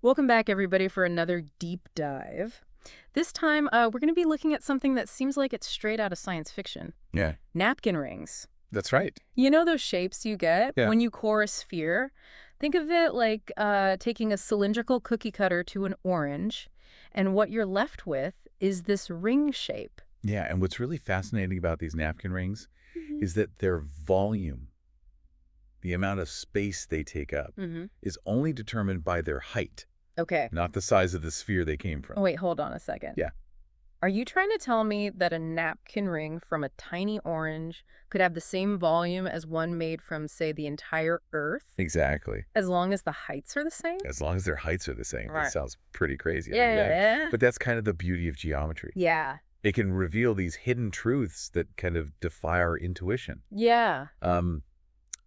Welcome back, everybody, for another deep dive. This time, we're going to be looking at something that seems like it's straight out of science fiction. Yeah, Napkin rings. that's right. You know those shapes you get Yeah. when you core a sphere? Think of it like taking a cylindrical cookie cutter to an orange, and what you're left with is this ring shape. Yeah, and what's really fascinating about these napkin rings Mm-hmm. is that their volume, the amount of space they take up, is only determined by their height, Okay. not the size of the sphere they came from. Oh, wait, hold on a second. Yeah. Are you trying to tell me that a napkin ring from a tiny orange could have the same volume as one made from, say, the entire Earth? Exactly. As long as the heights are the same? As long as their heights are the same. Right. That sounds pretty crazy. Yeah. But that's kind of the beauty of geometry. Yeah. It can reveal these hidden truths that kind of defy our intuition. Yeah. And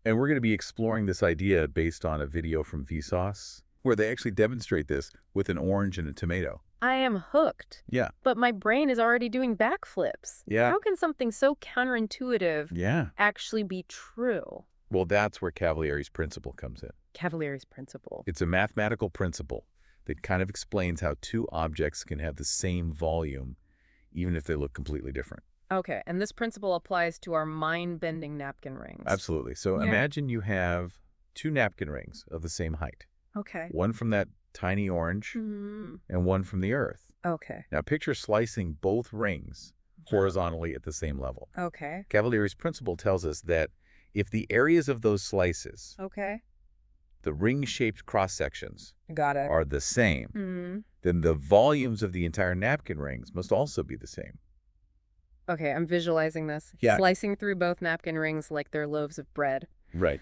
we're going to be exploring this idea based on a video from Vsauce, where they actually demonstrate this with an orange and a tomato. I am hooked. Yeah. But my brain is already doing backflips. Yeah. How can something so counterintuitive Yeah. actually be true? Well, that's where Cavalieri's principle comes in. Cavalieri's principle. It's a mathematical principle that kind of explains how two objects can have the same volume, even if they look completely different. Okay, and this principle applies to our mind-bending napkin rings. Absolutely. So Yeah. imagine you have two napkin rings of the same height, Okay. one from that tiny orange Mm. and one from the Earth. Okay. Now picture slicing both rings horizontally at the same level. Okay. Cavalieri's principle tells us that if the areas of those slices, Okay. the ring-shaped cross-sections, Got it. are the same, Mm. then the volumes of the entire napkin rings must also be the same. Okay, I'm visualizing this. Yeah. Slicing through both napkin rings like they're loaves of bread. Right.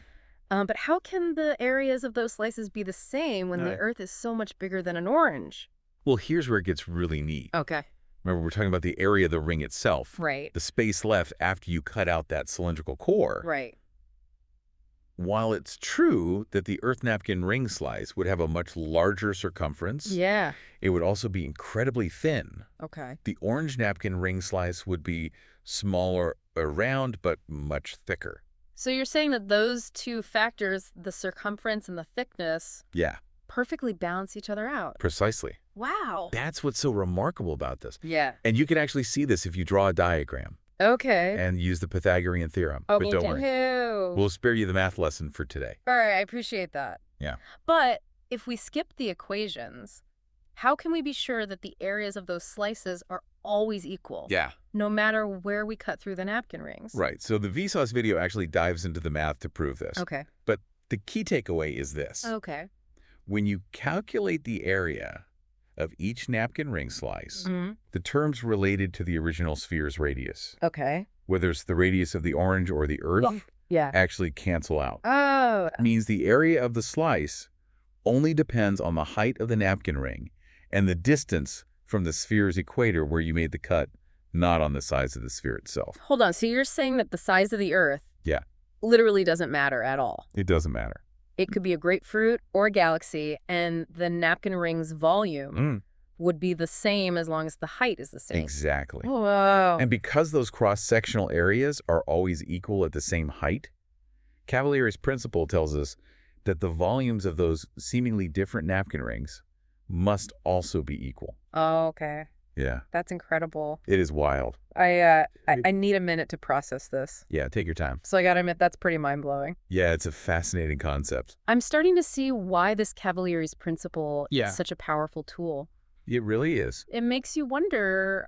But how can the areas of those slices be the same when the Earth is so much bigger than an orange? Well, here's where it gets really neat. Okay. Remember, we're talking about the area of the ring itself. Right. The space left after you cut out that cylindrical core. Right. While it's true that the Earth napkin ring slice would have a much larger circumference, Yeah. it would also be incredibly thin. Okay. The orange napkin ring slice would be smaller around, but much thicker. So you're saying that those two factors, the circumference and the thickness, Yeah, perfectly balance each other out. precisely. Wow. That's what's so remarkable about this. Yeah. And you can actually see this if you draw a diagram Okay. and use the Pythagorean theorem. Oh, But don't worry, worry. we'll spare you the math lesson for today. All right, I appreciate that. Yeah. But if we skip the equations, how can we be sure that the areas of those slices are always equal? Yeah. No matter where we cut through the napkin rings? Right. So the Vsauce video actually dives into the math to prove this. Okay. But the key takeaway is this. Okay. When you calculate the area of each napkin ring slice, Mm-hmm. the terms related to the original sphere's radius, Okay. whether it's the radius of the orange or the Earth, Yeah. actually cancel out. Oh. It means the area of the slice only depends on the height of the napkin ring and the distance from the sphere's equator where you made the cut, not on the size of the sphere itself. Hold on. So you're saying that the size of the Earth Yeah, literally doesn't matter at all? it doesn't matter. It could be a grapefruit or a galaxy, and the napkin ring's volume would be the same as long as the height is the same. Exactly. Whoa. And because those cross-sectional areas are always equal at the same height, Cavalieri's principle tells us that the volumes of those seemingly different napkin rings must also be equal. Oh, okay. Yeah, That's incredible. it is wild. I need a minute to process this. Yeah, take your time. So I gotta admit, that's pretty mind-blowing. Yeah, it's a fascinating concept. I'm starting to see why this Cavalieri's principle Yeah. is such a powerful tool. It really is. It makes you wonder,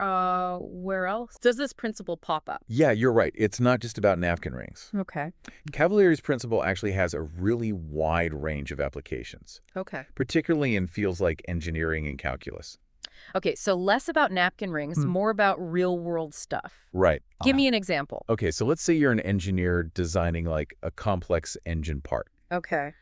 where else does this principle pop up? Yeah, you're right. It's not just about napkin rings. Okay. Cavalieri's principle actually has a really wide range of applications, Okay. particularly in fields like engineering and calculus. Okay, so less about napkin rings, more about real-world stuff. Right. Give me an example. Okay, so let's say you're an engineer designing like a complex engine part. Okay.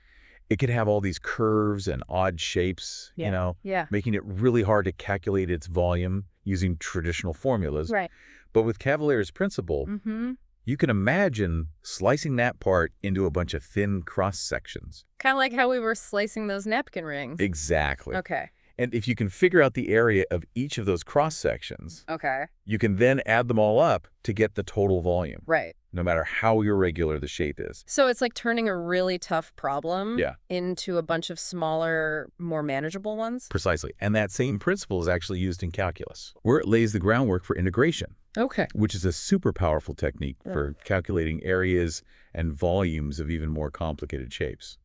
It could have all these curves and odd shapes, Yeah. Yeah. making it really hard to calculate its volume using traditional formulas. Right. But with Cavalieri's principle, Mm-hmm. you can imagine slicing that part into a bunch of thin cross sections. Kind of like how we were slicing those napkin rings. Exactly. Okay. And if you can figure out the area of each of those cross-sections, Okay. you can then add them all up to get the total volume, Right. no matter how irregular the shape is. So it's like turning a really tough problem Yeah. into a bunch of smaller, more manageable ones? Precisely. And that same principle is actually used in calculus, where it lays the groundwork for integration, Okay. which is a super powerful technique for calculating areas and volumes of even more complicated shapes.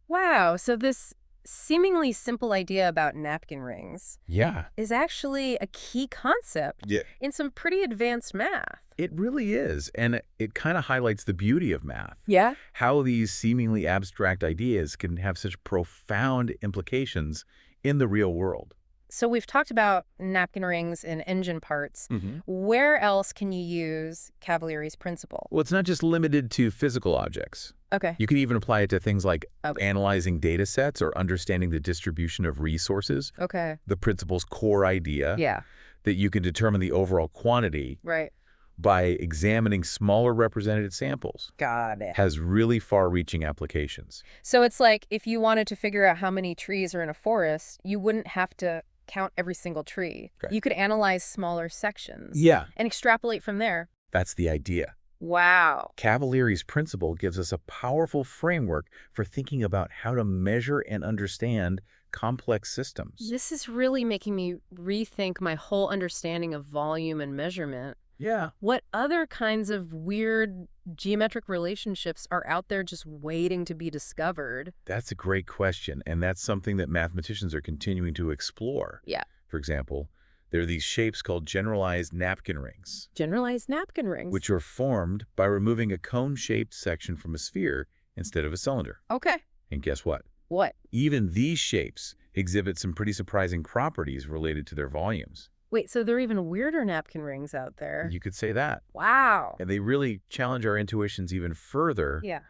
Wow. So this seemingly simple idea about napkin rings Yeah. is actually a key concept Yeah. in some pretty advanced math. It really is. And it kind of highlights the beauty of math. Yeah? How these seemingly abstract ideas can have such profound implications in the real world. So we've talked about napkin rings and engine parts. Where else can you use Cavalieri's principle? Well, it's not just limited to physical objects. Okay. You can even apply it to things like Okay. analyzing data sets or understanding the distribution of resources. Okay. The principle's core idea Yeah. that you can determine the overall quantity Right. by examining smaller represented samples Got it. has really far-reaching applications. So it's like if you wanted to figure out how many trees are in a forest, you wouldn't have to count every single tree. Correct. You could analyze smaller sections. Yeah. And extrapolate from there. That's the idea. Wow. Cavalieri's principle gives us a powerful framework for thinking about how to measure and understand complex systems. This is really making me rethink my whole understanding of volume and measurement. Yeah. What other kinds of weird geometric relationships are out there just waiting to be discovered? That's a great question, and that's something that mathematicians are continuing to explore. Yeah. For example, there are these shapes called generalized napkin rings, Generalized napkin rings. which are formed by removing a cone-shaped section from a sphere instead of a cylinder. Okay. And guess what? What? Even these shapes exhibit some pretty surprising properties related to their volumes. Wait, so there are even weirder napkin rings out there. You could say that. Wow. And they really challenge our intuitions even further, Yeah.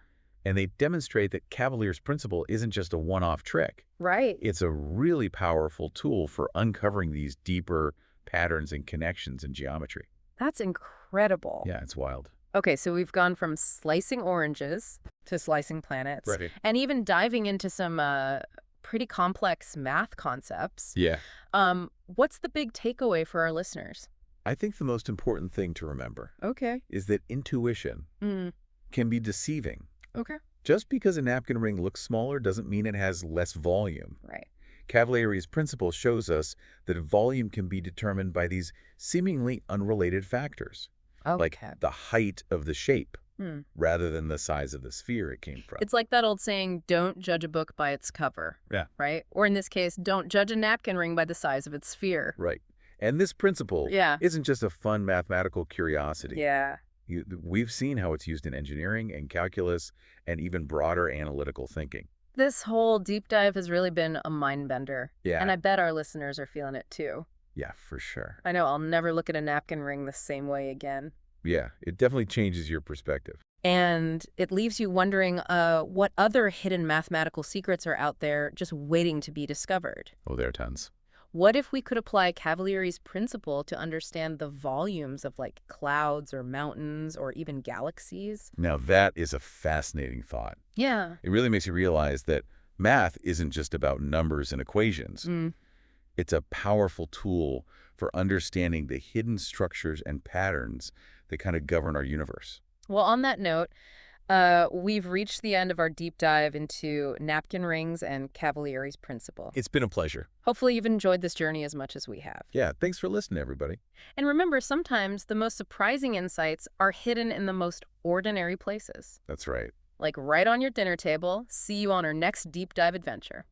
and they demonstrate that Cavalier's principle isn't just a one-off trick. Right. It's a really powerful tool for uncovering these deeper patterns and connections in geometry. That's incredible. Yeah, it's wild. Okay, so we've gone from slicing oranges to slicing planets. Right. And even diving into some pretty complex math concepts. Yeah. What's the big takeaway for our listeners? I think the most important thing to remember Okay. is that intuition can be deceiving. Okay. Just because a napkin ring looks smaller doesn't mean it has less volume. Right. Cavalieri's principle shows us that volume can be determined by these seemingly unrelated factors, Okay. like the height of the shape, rather than the size of the sphere it came from. It's like that old saying, don't judge a book by its cover. Yeah. Right? Or in this case, don't judge a napkin ring by the size of its sphere. Right. And this principle isn't just a fun mathematical curiosity. Yeah. We've seen how it's used in engineering and calculus and even broader analytical thinking. This whole deep dive has really been a mind bender. Yeah. And I bet our listeners are feeling it too. Yeah, for sure. I know I'll never look at a napkin ring the same way again. Yeah, it definitely changes your perspective. And it leaves you wondering what other hidden mathematical secrets are out there just waiting to be discovered. Oh, there are tons. What if we could apply Cavalieri's principle to understand the volumes of like clouds or mountains or even galaxies? Now, that is a fascinating thought. Yeah. It really makes you realize that math isn't just about numbers and equations. It's a powerful tool for understanding the hidden structures and patterns that kind of govern our universe. Well, on that note, we've reached the end of our deep dive into napkin rings and Cavalieri's principle. It's been a pleasure. Hopefully you've enjoyed this journey as much as we have. Yeah, thanks for listening, everybody. And remember, sometimes the most surprising insights are hidden in the most ordinary places. That's right. Like right on your dinner table. See you on our next deep dive adventure.